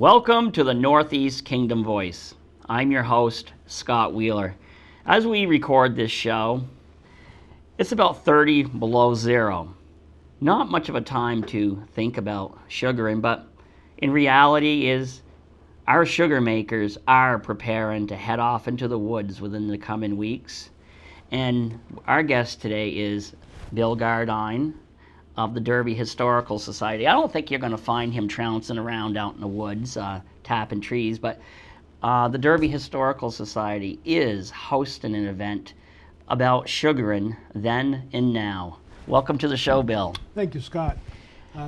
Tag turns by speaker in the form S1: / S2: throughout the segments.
S1: welcome to the Northeast Kingdom Voice. I'm your host, Scott Wheeler. As we record this show, it's about 30 below zero. Not much of a time to think about sugaring, but in reality is our sugar makers are preparing to head off into the woods within the coming weeks. And our guest today is Bill Gardine of the Derby Historical Society. I don't think you're going to find him trouncing around out in the woods, tapping trees, but the Derby Historical Society is hosting an event about sugaring then and now. Welcome to the show, Bill.
S2: Thank you, Scott.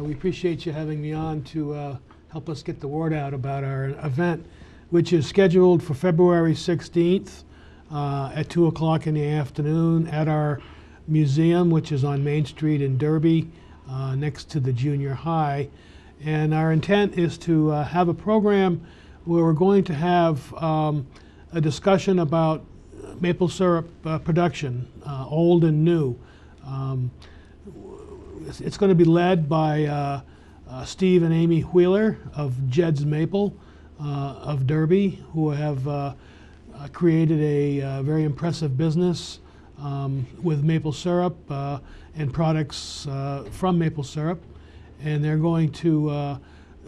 S2: We appreciate you having me on to help us get the word out about our event, which is scheduled for February 16th at 2 o'clock in the afternoon at our museum, which is on Main Street in Derby, next to the junior high. And our intent is to have a program where we're going to have a discussion about maple syrup production, old and new. It's going to be led by Steve and Amy Wheeler of Jed's Maple of Derby, who have created a very impressive business with maple syrup and products from maple syrup, and they're going to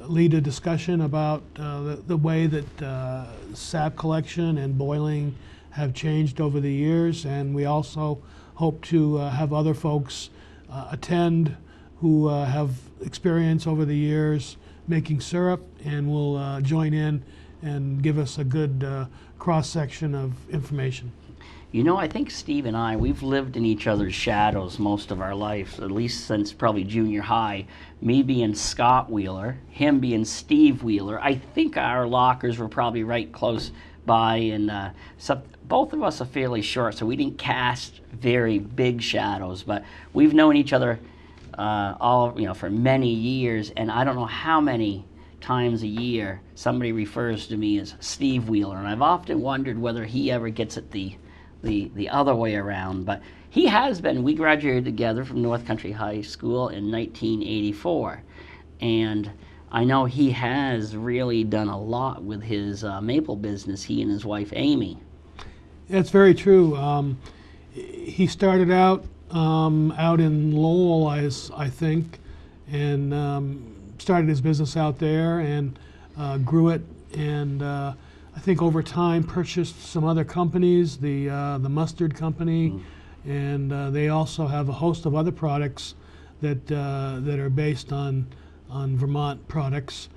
S2: lead a discussion about the way that sap collection and boiling have changed over the years. And we also hope to have other folks attend who have experience over the years making syrup and will join in and give us a good cross-section of information.
S1: You know, I think Steve and I, we've lived in each other's shadows most of our life, at least since probably junior high. Me being Scott Wheeler, him being Steve Wheeler. I think our lockers were probably right close by, and both of us are fairly short, so we didn't cast very big shadows, but we've known each other for many years, and I don't know how many times a year somebody refers to me as Steve Wheeler, and I've often wondered whether he ever gets it the other way around. But he has been. We graduated together from North Country High School in 1984, and I know he has really done a lot with his maple business, he and his wife Amy.
S2: That's very true. He started out in Lowell, I think, and started his business out there and grew it, and I think over time purchased some other companies, the mustard company, and they also have a host of other products that are based on Vermont products,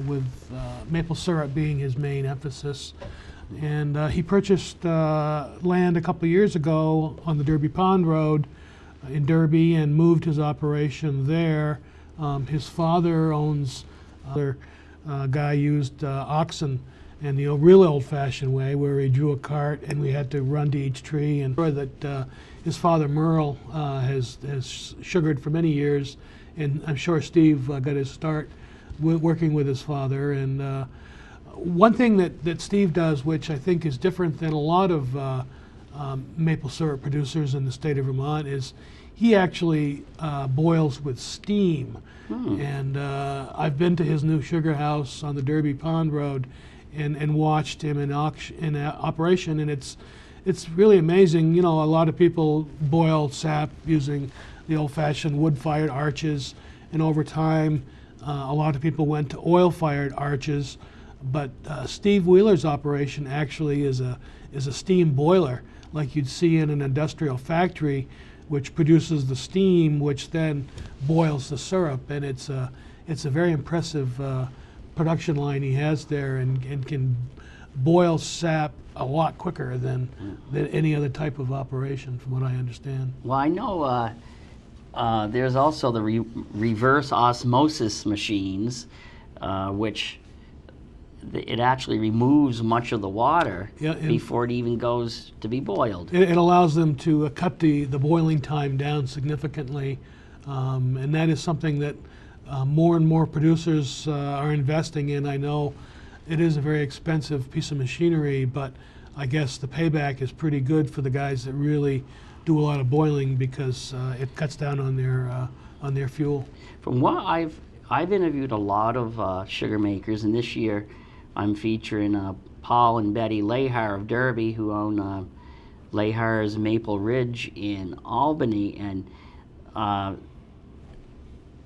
S2: with maple syrup being his main emphasis. And he purchased land a couple of years ago on the Derby Pond Road in Derby and moved his operation there. His father owns other guy used oxen in the real old-fashioned way, where he drew a cart and we had to run to each tree. And that his father Merle has sugared for many years, and I'm sure Steve got his start working with his father. And one thing that Steve does, which I think is different than a lot of maple syrup producers in the state of Vermont, is he actually boils with steam. And I've been to his new sugar house on the Derby Pond Road and watched him in operation, and it's really amazing. You know, a lot of people boil sap using the old-fashioned wood-fired arches, and over time a lot of people went to oil-fired arches, but Steve Wheeler's operation actually is a steam boiler like you'd see in an industrial factory, which produces the steam which then boils the syrup. And it's a very impressive production line he has there, and can boil sap a lot quicker than any other type of operation, from what I understand.
S1: Well, I know there's also the reverse osmosis machines, which it actually removes much of the water before it even goes to be boiled.
S2: It allows them to cut the boiling time down significantly, and that is something that more and more producers are investing in. I know it is a very expensive piece of machinery, but I guess the payback is pretty good for the guys that really do a lot of boiling, because it cuts down on their fuel.
S1: From what I've I've interviewed a lot of sugar makers, and this year I'm featuring Paul and Betty Lahar of Derby, who own Lahar's Maple Ridge in Albany. And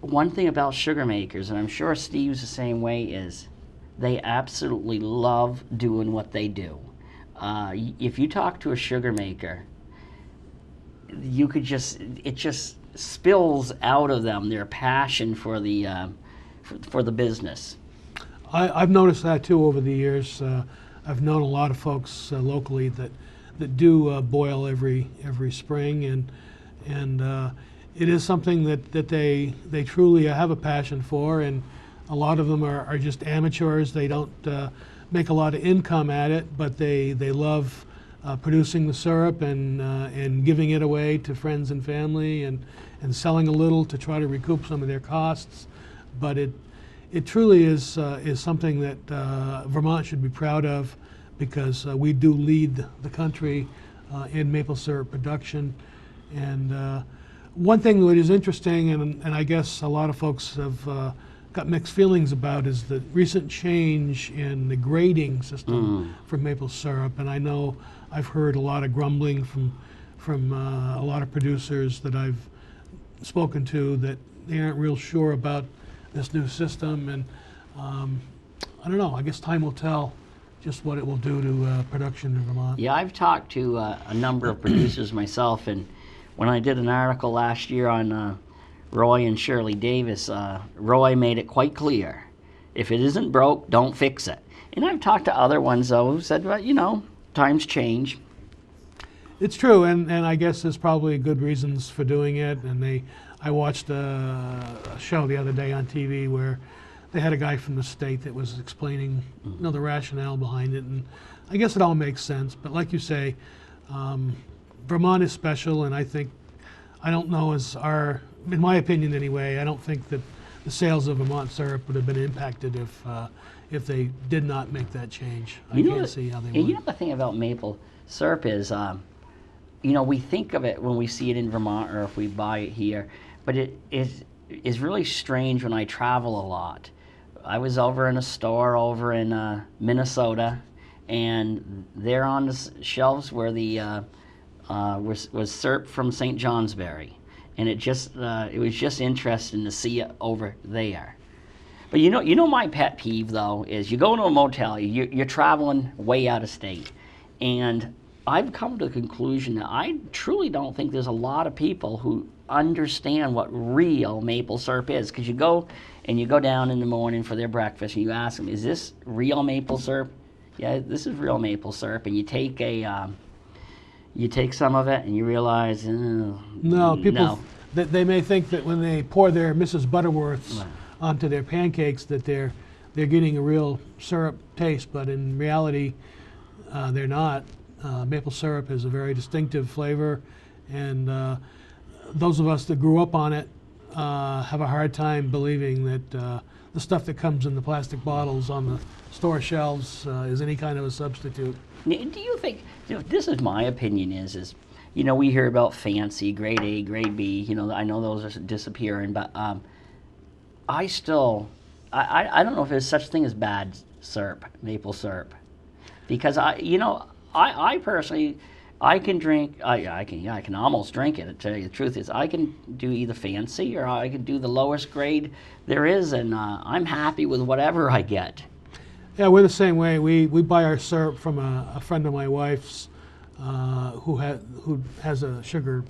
S1: one thing about sugar makers, and I'm sure Steve's the same way, is they absolutely love doing what they do. If you talk to a sugar maker, it just spills out of them their passion for the business.
S2: I've noticed that too over the years. I've known a lot of folks locally that do boil every spring, and it is something that they truly have a passion for, and a lot of them are just amateurs. They don't make a lot of income at it, but they love producing the syrup and giving it away to friends and family, and selling a little to try to recoup some of their costs. But it truly is something that Vermont should be proud of, because we do lead the country in maple syrup production. And one thing that is interesting, and I guess a lot of folks have got mixed feelings about, is the recent change in the grading system for maple syrup. And I know I've heard a lot of grumbling from a lot of producers that I've spoken to, that they aren't real sure about this new system. And I don't know, I guess time will tell just what it will do to production in Vermont.
S1: Yeah, I've talked to a number of producers myself, and when I did an article last year on Roy and Shirley Davis, Roy made it quite clear, if it isn't broke, don't fix it. And I've talked to other ones, though, who said, well, times change.
S2: It's true, and I guess there's probably good reasons for doing it. And I watched a show the other day on TV where they had a guy from the state that was explaining the rationale behind it, and I guess it all makes sense. But like you say, Vermont is special, and I don't know, in my opinion anyway, I don't think that the sales of Vermont syrup would have been impacted if they did not make that change. I can't see how they would.
S1: You know, the thing about maple syrup is, we think of it when we see it in Vermont or if we buy it here, but it is really strange when I travel a lot. I was over in a store over in Minnesota, and there on the shelves were the was syrup from St. Johnsbury, and it was just interesting to see it over there. But you know my pet peeve, though, is you go to a motel, you're traveling way out of state, and I've come to the conclusion that I truly don't think there's a lot of people who understand what real maple syrup is. Because you go down in the morning for their breakfast, and you ask them, is this real maple syrup? Yeah, this is real maple syrup. And you take some of it, and you realize,
S2: they may think that when they pour their Mrs. Butterworths onto their pancakes that they're getting a real syrup taste, but in reality, they're not. Maple syrup is a very distinctive flavor, and those of us that grew up on it have a hard time believing that the stuff that comes in the plastic bottles on the store shelves is any kind of a substitute.
S1: Do you think, this is my opinion, is we hear about fancy, grade A, grade B, I know those are disappearing, but I don't know if there's such thing as bad syrup, maple syrup, because I personally, I can drink, I can almost drink it, to tell you the truth is. I can do either fancy or I can do the lowest grade there is, and I'm happy with whatever I get.
S2: Yeah, we're the same way. We buy our syrup from a friend of my wife's who has a sugar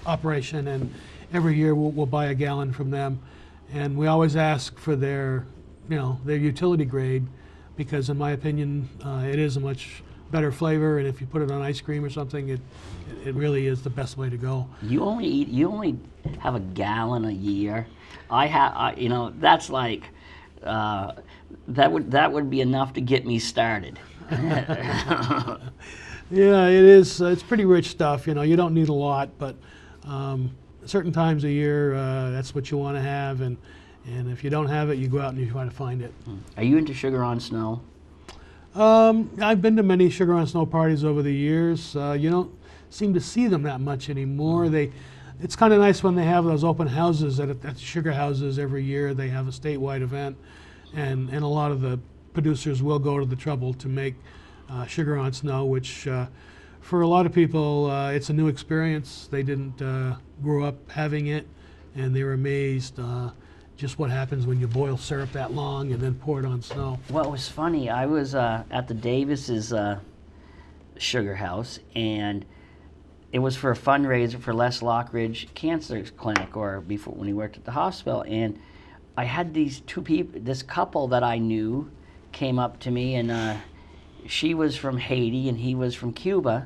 S2: operation, and every year we'll buy a gallon from them, and we always ask for their utility grade, because in my opinion it is a much better flavor, and if you put it on ice cream or something, it really is the best way to go.
S1: You only have a gallon a year. That's like that would be enough to get me started.
S2: Yeah, it is. It's pretty rich stuff. You don't need a lot, but certain times a year, that's what you want to have, and if you don't have it, you go out and you try to find it.
S1: Are you into sugar on snow?
S2: I've been to many sugar on snow parties over the years. You don't seem to see them that much anymore. it's kind of nice when they have those open houses at sugar houses every year. They have a statewide event, and a lot of the producers will go to the trouble to make sugar on snow, which for a lot of people it's a new experience. They didn't grow up having it, and they were amazed just what happens when you boil syrup that long and then pour it on snow.
S1: Well, it was funny. I was at the Davis's sugar house, and it was for a fundraiser for Les Lockridge Cancer Clinic, or before when he worked at the hospital. And I had these two people, this couple that I knew, came up to me, and she was from Haiti and he was from Cuba,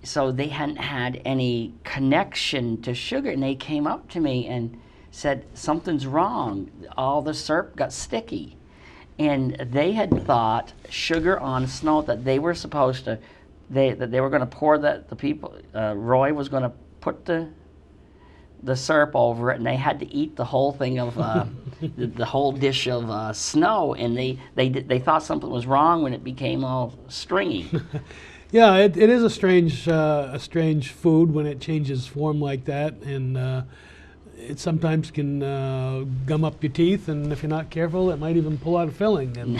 S1: so they hadn't had any connection to sugar. And they came up to me and said, "Something's wrong. All the syrup got sticky." And they had thought sugar on snow, that they were supposed to, that they were going to pour that, the people, Roy was going to put the syrup over it, and they had to eat the whole thing of the whole dish of snow, and they thought something was wrong when it became all stringy.
S2: Yeah, it is a strange food when it changes form like that, and it sometimes can gum up your teeth, and if you're not careful, it might even pull out a filling.
S1: And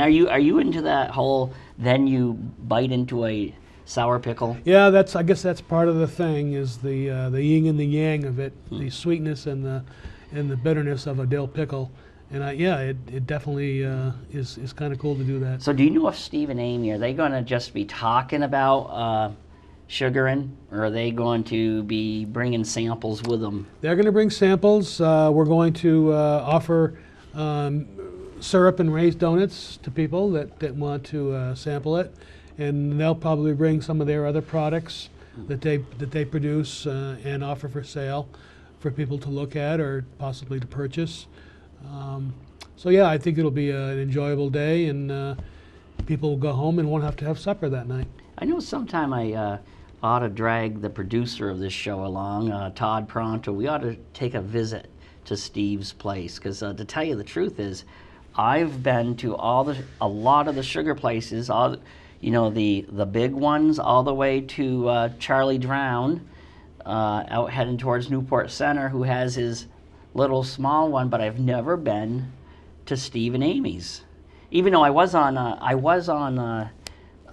S1: are you into that whole, then you bite into a sour pickle?
S2: Yeah, I guess that's part of the thing, is the yin and the yang of it, the sweetness and the bitterness of a dill pickle. And it definitely is kind of cool to do that.
S1: So do you know if Steve and Amy, are they going to just be talking about sugaring, or are they going to be bringing samples with them?
S2: They're going to bring samples. We're going to offer syrup and raised donuts to people that want to sample it, and they'll probably bring some of their other products that they produce and offer for sale for people to look at or possibly to purchase. So yeah, I think it'll be an enjoyable day, and people will go home and won't have to have supper that night.
S1: I know sometime I ought to drag the producer of this show along, Todd Pronto. We ought to take a visit to Steve's place, because to tell you the truth is, I've been to a lot of the sugar places, the big ones, all the way to Charlie Drown, out heading towards Newport Center, who has his little small one, but I've never been to Steve and Amy's. Even though I was on the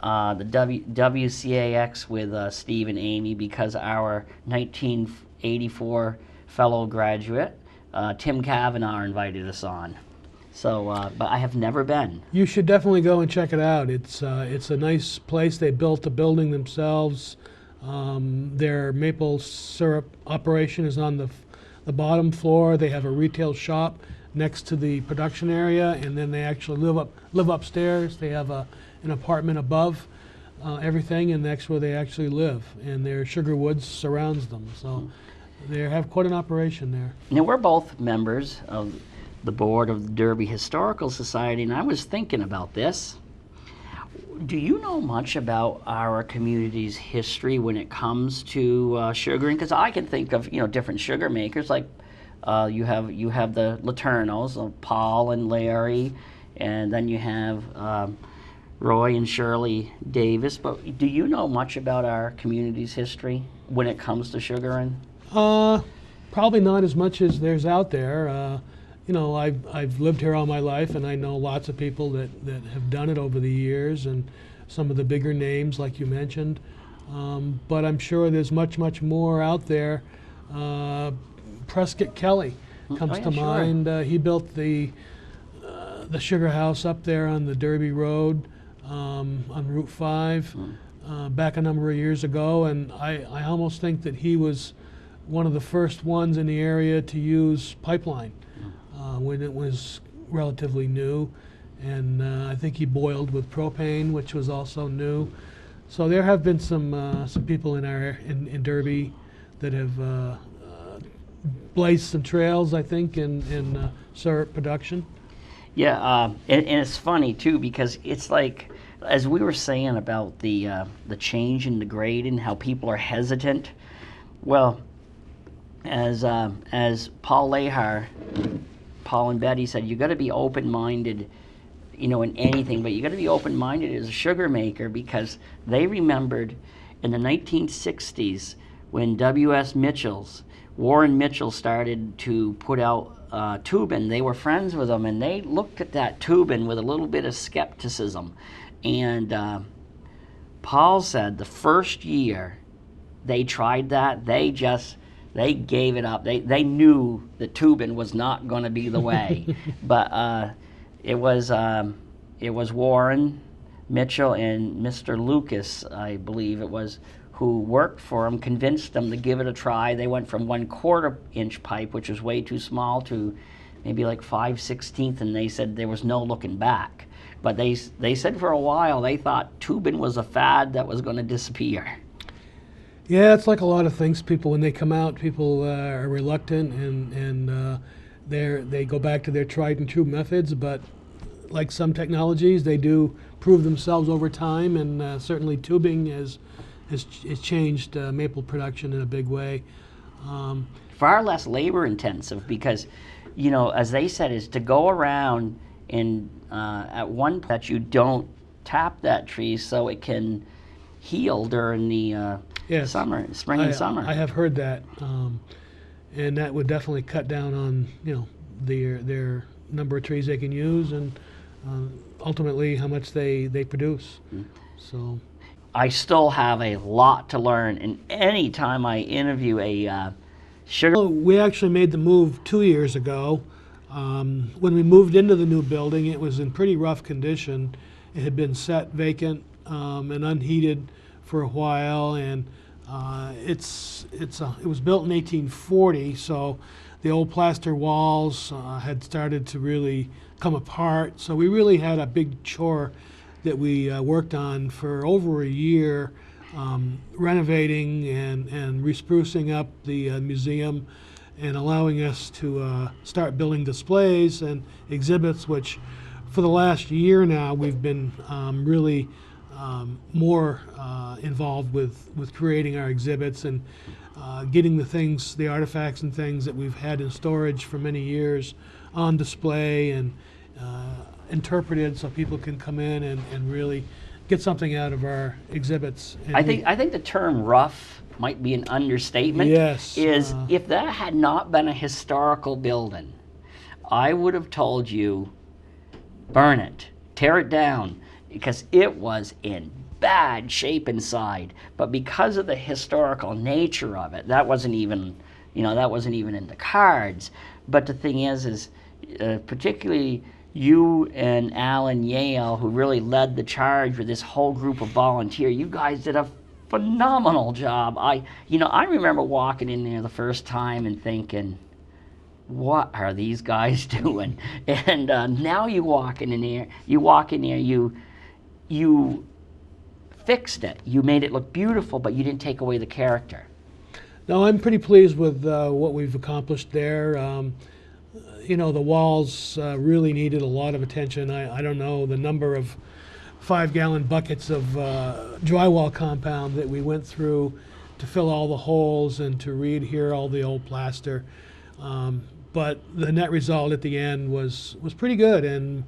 S1: WCAX with Steve and Amy, because our 1984 fellow graduate, Tim Kavanaugh, invited us on. So, but I have never been.
S2: You should definitely go and check it out. It's a nice place. They built the building themselves. Their maple syrup operation is on the bottom floor. They have a retail shop next to the production area, and then they actually live upstairs. They have an apartment above everything, and that's where they actually live. And their Sugar Woods surrounds them, so they have quite an operation there.
S1: Now, we're both members of the board of the Derby Historical Society, and I was thinking about this. Do you know much about our community's history when it comes to sugaring? Because I can think of different sugar makers, like you have the Laternos, Paul and Larry, and then you have Roy and Shirley Davis. But do you know much about our community's history when it comes to sugaring?
S2: Probably not as much as there's out there. I've lived here all my life, and I know lots of people that have done it over the years, and some of the bigger names, like you mentioned. But I'm sure there's much more out there. Prescott Kelly comes to mind. He built the sugar house up there on the Derby Road on Route 5 back a number of years ago, and I almost think that he was one of the first ones in the area to use pipeline when it was relatively new, and I think he boiled with propane, which was also new. So there have been some people in Derby that have blazed some trails, I think, in syrup production.
S1: Yeah, and it's funny too, because it's like, as we were saying about the change in the grade and how people are hesitant. Well, as Paul Lehar, Paul and Betty said, you got to be open-minded, in anything, but you got to be open-minded as a sugar maker, because they remembered in the 1960s when W.S. Mitchell's Warren Mitchell started to put out Tubin. They were friends with him, and they looked at that Tubin with a little bit of skepticism. And Paul said the first year they tried that, they gave it up. They knew that Tubin was not going to be the way. But it was Warren Mitchell and Mr. Lucas, I believe it was, who worked for him, convinced them to give it a try. They went from 1/4 inch pipe, which was way too small, to maybe like 5/16, and they said there was no looking back. But they said for a while they thought Tubin was a fad that was going to disappear.
S2: Yeah, it's like a lot of things. People, when they come out, people are reluctant, and they go back to their tried and true methods. But like some technologies, they do prove themselves over time, and certainly tubing has changed maple production in a big way.
S1: Far less labor intensive because, as they said, is to go around and at one point that you don't tap that tree so it can heal during the
S2: Yes.
S1: spring and summer.
S2: I have heard that, and that would definitely cut down on their number of trees they can use, and ultimately how much they produce. So
S1: I still have a lot to learn, and any time I interview a sugar.
S2: we actually made the move 2 years ago. When we moved into the new building, it was in pretty rough condition. It had been set vacant and unheated for a while, and it was built in 1840, so the old plaster walls had started to really come apart. So we really had a big chore that we worked on for over a year, renovating and re-sprucing up the museum, and allowing us to start building displays and exhibits, which for the last year now we've been really more involved with creating our exhibits and getting the artifacts and things that we've had in storage for many years on display and interpreted so people can come in and really get something out of our exhibits. And
S1: I think the term rough might be an understatement.
S2: Yes.
S1: If that had not been a historical building, I would have told you, burn it, tear it down, because it was in bad shape inside. But because of the historical nature of it, that wasn't even in the cards. But the thing is particularly you and Alan Yale, who really led the charge with this whole group of volunteers, you guys did a phenomenal job. I remember walking in there the first time and thinking, what are these guys doing? And now you walk in there, you fixed it. You made it look beautiful, but you didn't take away the character.
S2: No, I'm pretty pleased with what we've accomplished there. The walls really needed a lot of attention. I don't know the number of 5-gallon buckets of drywall compound that we went through to fill all the holes and to readhere all the old plaster. But the net result at the end was pretty good. And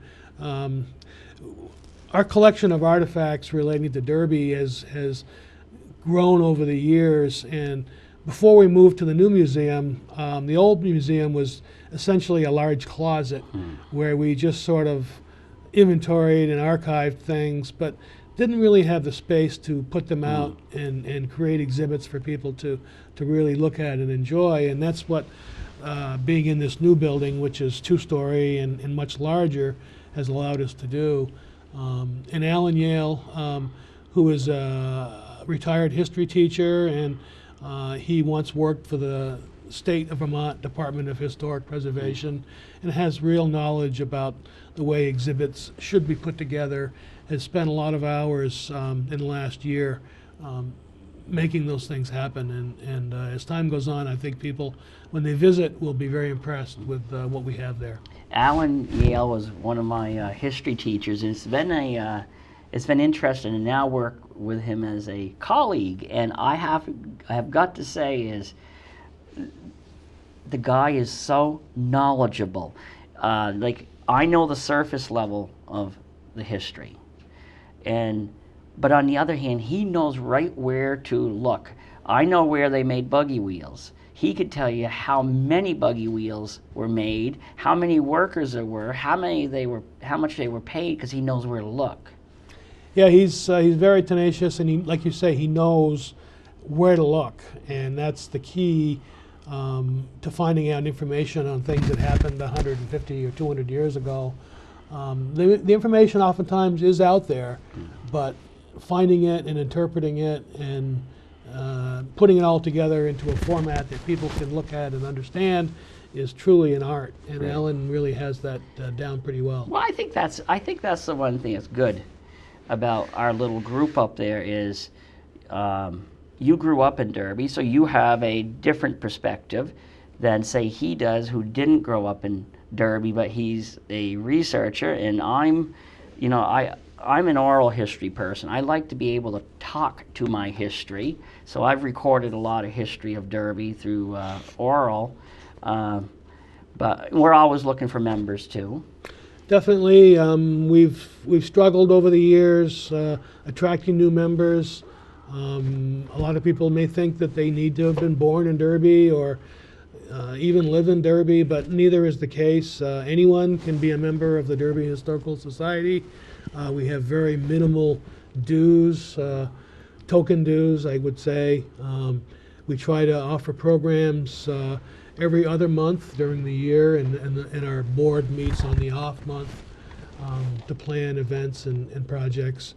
S2: our collection of artifacts relating to Derby has grown over the years. And before we moved to the new museum, the old museum was essentially a large closet where we just sort of inventoried and archived things, but didn't really have the space to put them out and create exhibits for people to really look at and enjoy. And that's what being in this new building, which is 2-story and much larger, has allowed us to do. And Alan Yale, who is a retired history teacher, and he once worked for the State of Vermont Department of Historic Preservation and has real knowledge about the way exhibits should be put together, has spent a lot of hours in the last year making those things happen. And as time goes on, I think people, when they visit, will be very impressed with what we have there.
S1: Alan Yale was one of my history teachers, and it's been interesting to now work with him as a colleague. And I have got to say is the guy is so knowledgeable. I know the surface level of the history, but on the other hand, he knows right where to look. I know where they made buggy wheels. he could tell you how many buggy wheels were made, how many workers there were, how much they were paid, because he knows where to look.
S2: Yeah, he's very tenacious, and he, like you say, he knows where to look, and that's the key to finding out information on things that happened 150 or 200 years ago. The information oftentimes is out there, but finding it and interpreting it and putting it all together into a format that people can look at and understand is truly an art, and
S1: Right.
S2: Alan really has that down pretty well.
S1: Well, I think that's the one thing that's good about our little group up there is you grew up in Derby, so you have a different perspective than, say, he does, who didn't grow up in Derby, but he's a researcher, and I'm an oral history person. I like to be able to talk to my history, so I've recorded a lot of history of Derby through oral, but we're always looking for members too.
S2: Definitely, we've struggled over the years attracting new members. A lot of people may think that they need to have been born in Derby or even live in Derby, but neither is the case. Anyone can be a member of the Derby Historical Society. We have very minimal dues, token dues, I would say. We try to offer programs every other month during the year, and our board meets on the off month to plan events and projects.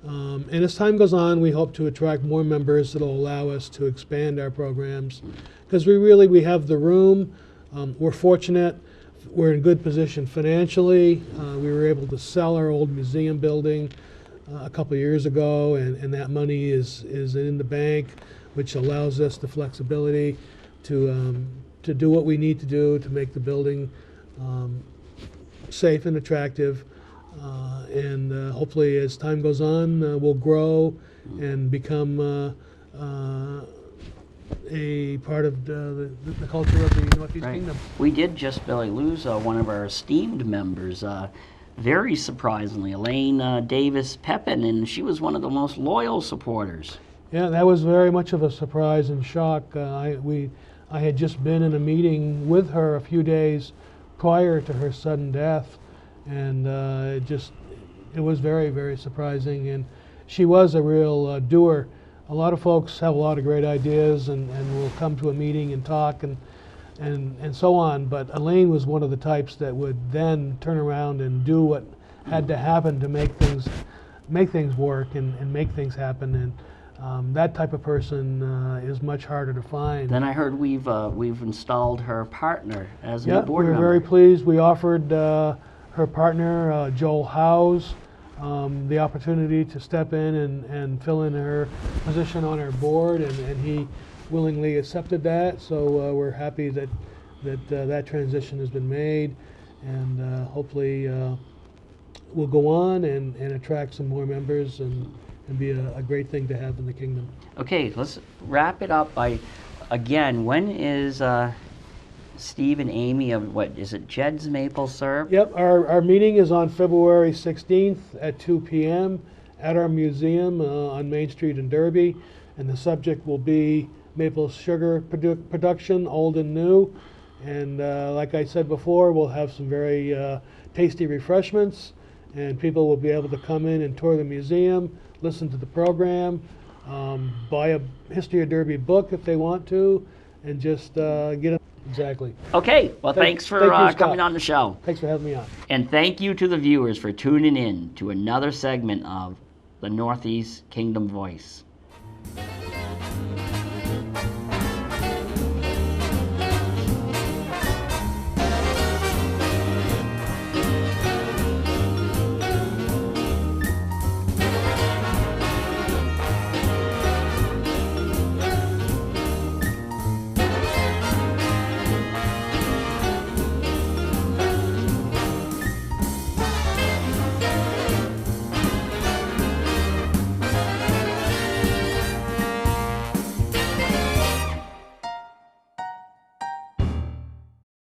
S2: And as time goes on, we hope to attract more members that will allow us to expand our programs, because we have the room. We're fortunate. We're in good position financially. We were able to sell our old museum building a couple of years ago, and that money is in the bank, which allows us the flexibility to do what we need to do to make the building safe and attractive. And hopefully, as time goes on, we'll grow and become a part of the culture of the Northeast
S1: Right.
S2: Kingdom.
S1: We did just barely lose one of our esteemed members, very surprisingly, Elaine Davis Pepin, and she was one of the most loyal supporters.
S2: Yeah, that was very much of a surprise and shock. I had just been in a meeting with her a few days prior to her sudden death, and it was very, very surprising. And she was a real doer. A lot of folks have a lot of great ideas and will come to a meeting and talk and so on, but Elaine was one of the types that would then turn around and do what had to happen to make things work and make things happen. And that type of person is much harder to find.
S1: Then I heard we've installed her partner as a new
S2: Yeah,
S1: board
S2: we're
S1: member.
S2: very pleased. We offered her partner, Joel Howes, the opportunity to step in and fill in her position on our board, and he willingly accepted that. So we're happy that transition has been made, and hopefully we'll go on and attract some more members and be a great thing to have in the kingdom.
S1: Okay, let's wrap it up by, again, when is Steve and Amy of, what is it, Jed's Maple Syrup?
S2: Yep, our meeting is on February 16th at 2 p.m. at our museum on Main Street in Derby, and the subject will be maple sugar production, old and new. And like I said before, we'll have some very tasty refreshments, and people will be able to come in and tour the museum, listen to the program, buy a History of Derby book if they want to, and just get it. Exactly.
S1: Okay, well, thanks for
S2: thank you, Scott.
S1: coming on the show.
S2: Thanks for having me on.
S1: And thank you to the viewers for tuning in to another segment of the Northeast Kingdom Voice.